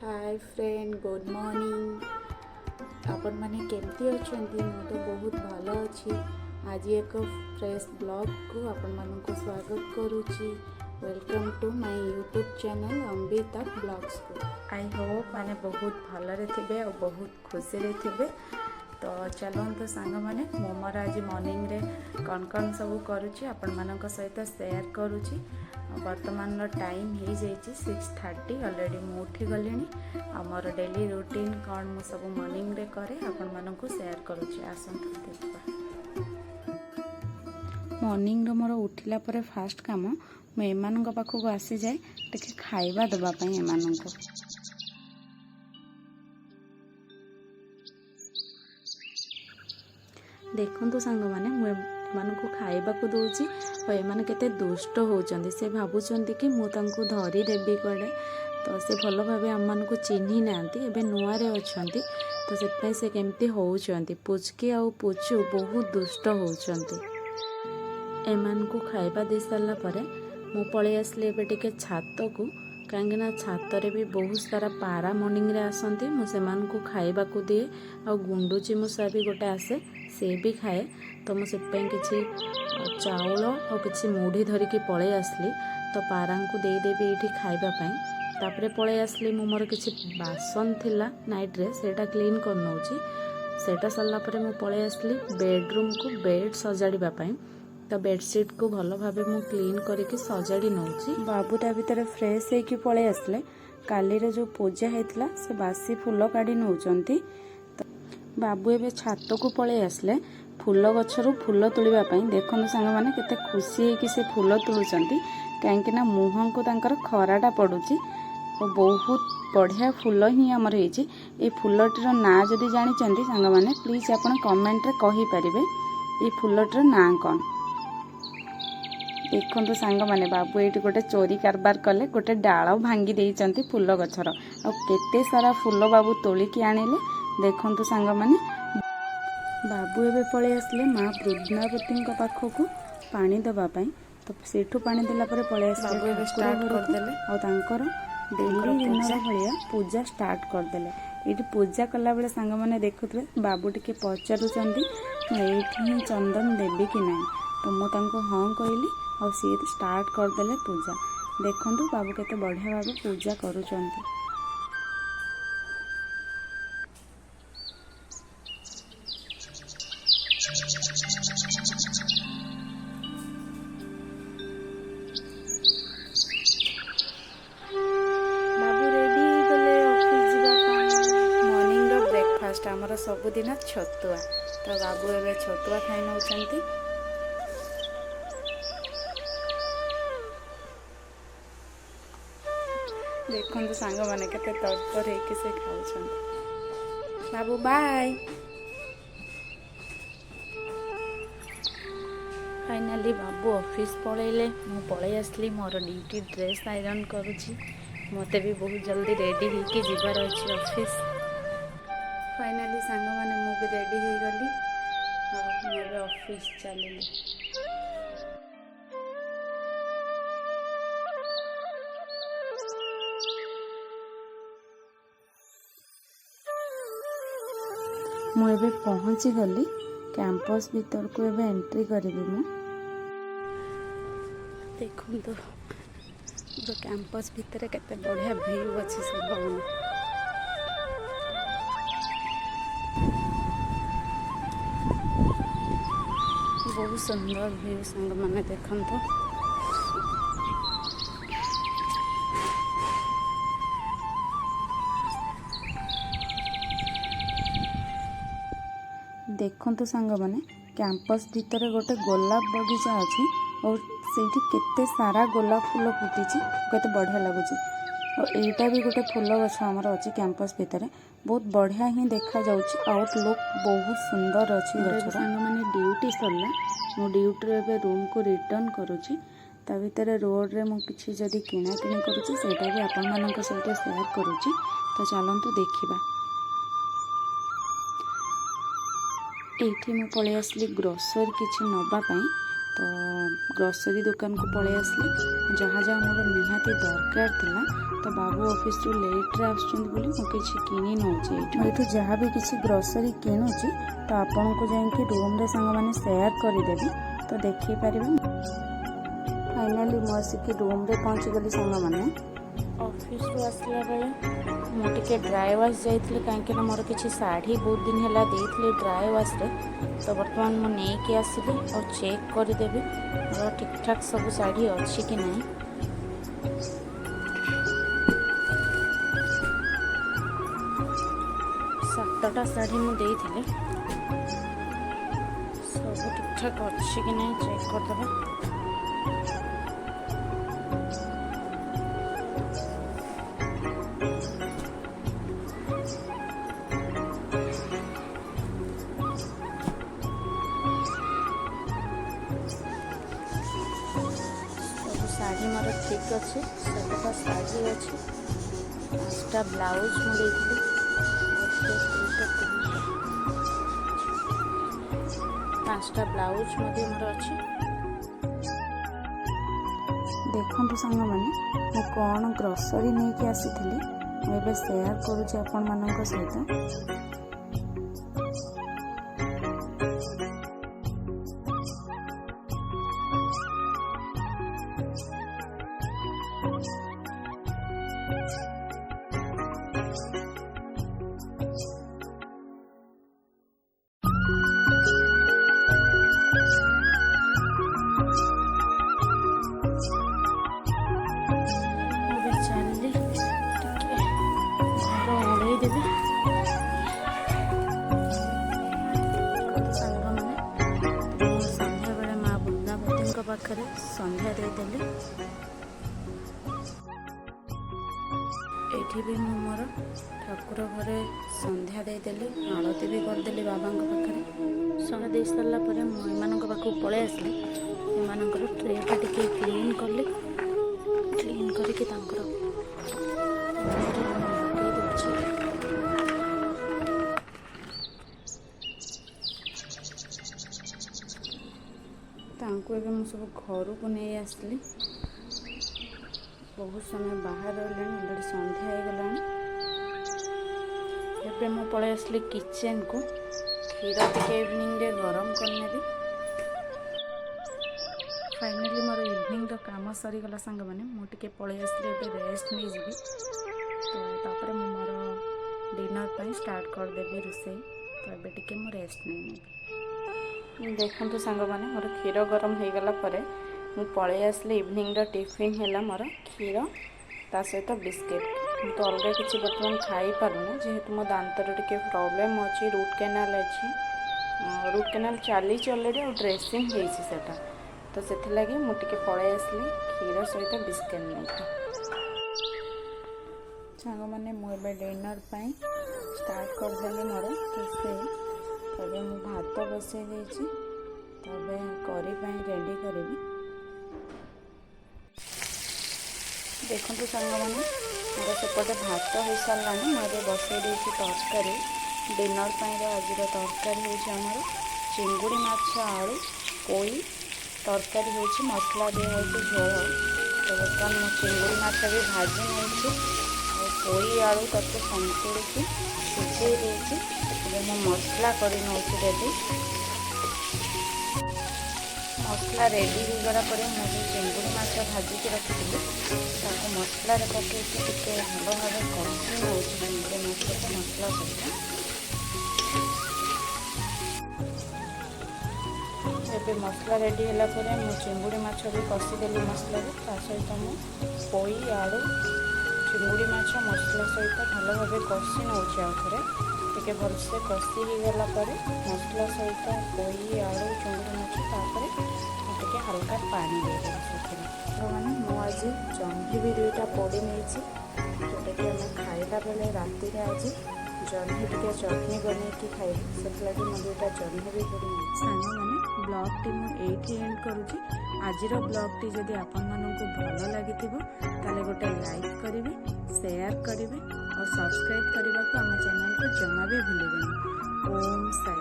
Hi friend good morning. आपण माने केमती अछंती? मु तो बहुत भलो अछि। आज एक फ्रेश ब्लॉग को आपण मानको स्वागत करूची। Welcome to my YouTube channel Ambita blogs को। आई होप माने बहुत भलरे थिबे और बहुत खुशी रे थिबे। तो चलते सांग मैंने मोमर आज मॉर्निंग रे कौन सब करुच्ची आपण मानक सहित शेयर करुच्ची। वर्तमान टाइम हो जाइए 6:30 ऑलरेडी मु उठी गली। आमर डेली रूटीन कौन मु सब मॉर्निंग रे करे आपण मानक शेयर करुच्ची। आसंतु देखा। मॉर्निंग रे मोर उठिला परे फास्ट काम मु एमानक पाखक आसी जाए टिके खाइबा दबा पई एमानक। देखो सांग मैंने एमानक खाइबा को दौची और एमाने केते दुष्ट होचंदी। से भाबुचंदी कि मु तांको धरी देबी कड़े। तो से भल भाव आम को चिन्ही नांती एबे नुआरे अछंती। तो से से केमती होचंदी पुचकी आ पुचू बहुत दुष्ट होचंदी। एमान को खाइबा दे सारा परे मु पळे आसली एबे टिके छात को। कहीं छात रे भी बहुत सारा पारा मॉर्निंग रे आसंती। मु सेमान को खाइबा को दिए आ गुंडुची मूषा भी गोटे आसे से भी खाए। तो मुझे किसी चाउल और किसी मुढ़ी धरिकी पलि आसली। तो पारा को देदेवी ये खाइबापी तापर पलि आसली। मु मोर किसी बासन थिला नाइट रे सेटा क्लीन कर नौची। सेटा सरला परे मु पलि आसली बेडरूम को बेड सजाड़ापी। तो बेडसीट को भल भाव मु क्लीन करके सजाड़ी नौची। बाबू ता भीतर फ्रेश होके पलि आसले। काली रे जो पूजा होता से बासी फूल काढ़ी नौचंती। तो बाबू एबे छात को पलि आसले फूल गछरू फूल तुलिबापी। देखो सांग मैंने केते खुशी है कि से फूल तुलुचंती कहीं मुहं को तांकर खराटा पड़ुची। और बहुत बढ़िया फूल ही आमर होइची। ए फूलटीर ना जदि जानिचंती सांग मैंने प्लीज आपण कमेंट रे कहि परिबे ए फूलटीर ना कौन। देखो सांग मैंने बाबू ये गोटे चोरी कारबार कले गोटे डाल भांगी देइचंती फूल गछर और केते सारा फूल बाबू तोलिकी आनिले। देखो सांग मैंने बाबू एबे पलि आसले माँ वृंदावती पाखक पानी दवापाई। तो सेठू पानी देला परे पलि आसले स्टार्ट करदेले और तांकर डेली दिनर भलिया पूजा स्टार्ट करदेले। ये पूजा कला बेले सांग मैंने देखुथे बाबू टिके पचारुचंदी एठी ही चंदन देबी कि नहीं। तो मु तांको हाँ कहली और सी स्टार्ट करदेले पूजा। देखंतु बाबू केते बढ़िया भाव पूजा करूचंती। आमर सबुदिन छतुआ। तो बाबू एबे छतुआ खाई नौचंती। देखो सांग मैंने केते तत्पर है से खाऊछंती। बाबू बाय। फाइनाली बाबू ऑफिस पळेले मु पळै आसली। मोर ड्यूटी ड्रेस आयरन करुची। मते भी बहुत जल्दी रेडी होके जिबार अछि ऑफिस। फाइनाली सांग मैंने मु भी रेडी हो गली और ऑफिस चलिली। मुझे पहुँची गली कैंपस भीतर को एबे एंट्री करी मु। देखो तो कैंपस भीतर केते बढ़िया व्यू अच्छे सब। बहुत सुंदर व्यू सांग मैंने देखंतु। देखंतु सांग मैंने कैंपस भीतर गोटे गोलाप बगीचा अच्छी और सेठी केते सारा गोलाप फूल फुटी केते बढ़िया लगुच। और एटा भी गोटे फूल गछ आमर अच्छी कैंपस भीतर बहुत बढ़िया ही देखा जाउची। आउटलुक बहुत सुंदर अच्छी गछ। सांग मैंने ड्यूटी सरला मो ड्यूटी एबे रूम को रिटर्न करुची। ता भीतर रोड रे मु किछि जदी किना किनी करुची सेटा भी आपन मानक सहित शेयर करुची। तो चलंतु देखिबा। एठी मु पळै आसली ग्रोसरी किछि नबापाई। तो ग्रोसरी दुकान को पळै आसली जहाँ जहाँ मोर निहाती दरकार थिला तो बाबू ऑफिस लेट्रे आसुँच बोली मुझे किणी नौचे ये जहाँ भी किसी ग्रोसरी किणुची तो आपन को जाकि रूम रे सांग मैंने शेयर करदेवी तो देखी पारे। फाइनाली मु आसिक रूम रे पहुँची गली सांग मैंने ऑफिस आसला बेले मुझे ड्राए वाश जाइए कहीं मोर किसी शाढ़ी बहुत दिन है देती ड्राए वाश रे तो बर्तमान मुझे आसली और चेक करदेवी मोर ठीक ठाक सब शाढ़ी अच्छी कि नहीं। सातटा शाढ़ी मुझे सब ठीक ठाक अच्छी कि नहीं चेक करदे। शाढ़ी मोर ठीक अच्छे 7टा शाढ़ी अच्छे 5टा ब्लाउज मुझे 5टा ब्लाउज मोर अच्छे। देखु सांग मैंने कौन ग्रोसरी नहीं कि आसी मुझे शेयर करुँच आपण मान सहित। पाखरे संध्या देदेली ये भी मोर ठाकुर घरे संध्या देदेली आलती भी करदेली बाबा पाखे सह दे सारा एम पाक पलि आसली एम ट्रेटा टिके क्लीन कली क्लीन करके सब घर को नहीं आसली बहुत समय बाहर रही अलरेडी संध्या हो गलानी एबे मु पलि आसली किचन को क्षीर टिके इवनिंग रे गरम करने भी। फाइनली मोर इवनिंग रो काम सरी गला संग माने मुझे पलि आसली एबे रेस्ट नहीं जीवी तो तापर मु मोर डिनर पे स्टार्ट कर देबी रोसे तो एबे टिके मु रेस्ट नहीं। देखो सांग मैंने मोर क्षीर गरम हो गला मु पलि आसली इवनिंग रो टिफिन है मोर क्षीर ता सहित बिस्किट तो अलग किसी बर्तमान खाई पारुनी जेहेतु मो दांतर टिके प्रॉब्लम अच्छी रूट कैनाल अच्छी रूट कैनाल चली अलरेडी और ड्रेसिंग होटा तो से मुझे पलि आसली क्षीर सहित बिस्किट नहीं। सांग मैंने मुझे डिनर पाई स्टार्ट करदेली मोर रोषे तब मु भात बसई देती तब करी रेडी करी। देखो सांग मैंने मोर सेपटे भात हो सारा मुझे बसई देती तरकारी डिनर आज तरकारी होमर चिंगुड़ी माछ आलू पोई तरकारी हो मसला दिया झोल तो बर्तमान मु चिंगुड़ी माछ भी भाजी नहीं पोई आलू तक संतुड़ी सिझे देती मु मसला कर रेडी मसला रेडी हो गला मुझे चिंगुड़ी माछ भाजिक रखी मसला पकई टे भल भाव कषि नौ चिंगुड़ी माछ मसला सहित एबे मसला रेडी है मु चिंगुड़ी माछ भी कषिदेली मसला सहित मु पोई आलू चिंगुड़ी माछ मसला सहित भल भाव कषि नौ थे टे भलसे कषि हो गला मसला सहित पोई आलू चिंगुड़ी माछ टे हल्का पानी दे मैंने मुझे जह्नी भी 2टा पोड़ी नहीं जोटा कि आम खाइला बेले राति आज जह्नी टे चटनी बनई खाई से मुझे 2टा जह्नी भी पोड़ी सांग मैंने ब्लॉग टी मुझे एंड करुँची आज ब्लॉग टी जदि आपण मानक भल लगी ताले गोटे लाइक करेंगे शेयर करेंगे और सब्सक्राइब करने को आम चैनल को जमा भी भूलें। ओम साई।